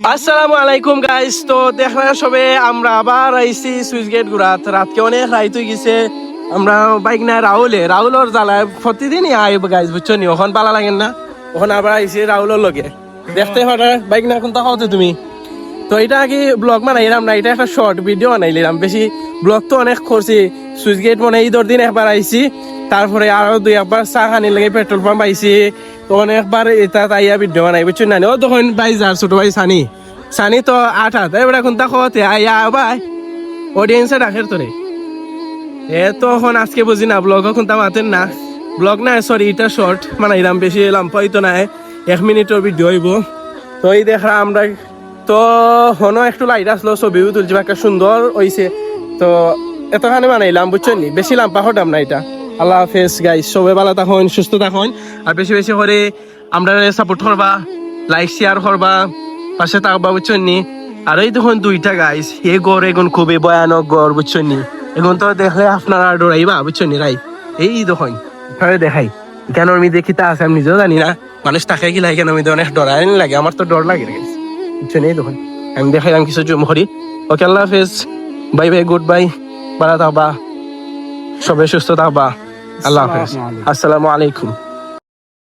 আসসালামু আলাইকুম গাইস। তো দেখলা সবে আমরা আবার আইছি সুইচ গেট ঘুরাত। রাতকে অনেক রাইত হয়ে গেছে। আমরা বাইক না রাহুলর জ্বালায় প্রতিদিনই আইব গাইস, বুঝছো নি? ওখান পালা লাগেন না, ওখানে আবার আইছি রাহুলর লগে দেখতে হঠাৎ বাইক না কোনটা খাওয়াতে তুমি। তো এটা আগে ব্লগ বানাইলাম না, এটা একটা শর্ট ভিডিও বানাইলাম। বেশি ব্লগ তো অনেক করছি। সুইচ গেট মানে ঈদের দিন একবার আইছি, তারপরে আরো দুই একবার চা খানির লাগে পেট্রোল পাম্প আইছি। তো অনেকবার এটা তাইয়া ভিডিও বানাই, বুঝছো না? ও তখন ভাই যার ছোট ভাই সানি তো আট এবার এখন তা খাওয়াতে আইয়া ভাই অডিয়েন্সে ডাকের তোরে এ তো এখন আজকে বুঝি না ব্লগ এখন তা মাতেন না। ব্লগ না, সরি, এটা শর্ট বানাইলাম, বেশি লাম্পাই তো নাই, 1 মিনিটের ভিডিও হইব। তো এই দেখা আমরা তো হনো একটু লাইট আসলো, ছবিও তুলছি, একটা সুন্দর হইছে। তো এতখানি বানাইলাম, বুঝছো নি? বেশি লাম্পা হতাম না এটা। আল্লাহ হাফেজ গাইস, সবাই ভালো থাকুন, সুস্থ থাকুন, আর বেশি বেশি করে আমরা সাপোর্ট করবা, লাইক শেয়ার করবা, পাশে থাকবা, বুঝছো নি? আর এই দেখুন দুইটা গাইস, এই গড় এখন খুবই ভয়ানক গড়, বুঝছো নি? এখন তো দেখলে আপনারা ডরাইবা, বুঝছো নি? রাই এই দেখুন দেখাই কেন আমি দেখি তা আছে, আমি নিজেও জানি না। মানুষ তাকে কি লাগে কেন, আমি অনেক ডরাই লাগে, আমার তো ডর লাগে গাইস, বুঝছো নি? দেখুন আমি দেখাইলাম কিছু জুম করি। ওকে, আল্লাহ হাফেজ, বাই বাই, গুড বাই, ভালো থাকবা, সবাই সুস্থ থাকবা, আল্লাহ হাফেজ, আসসালামু আলাইকুম।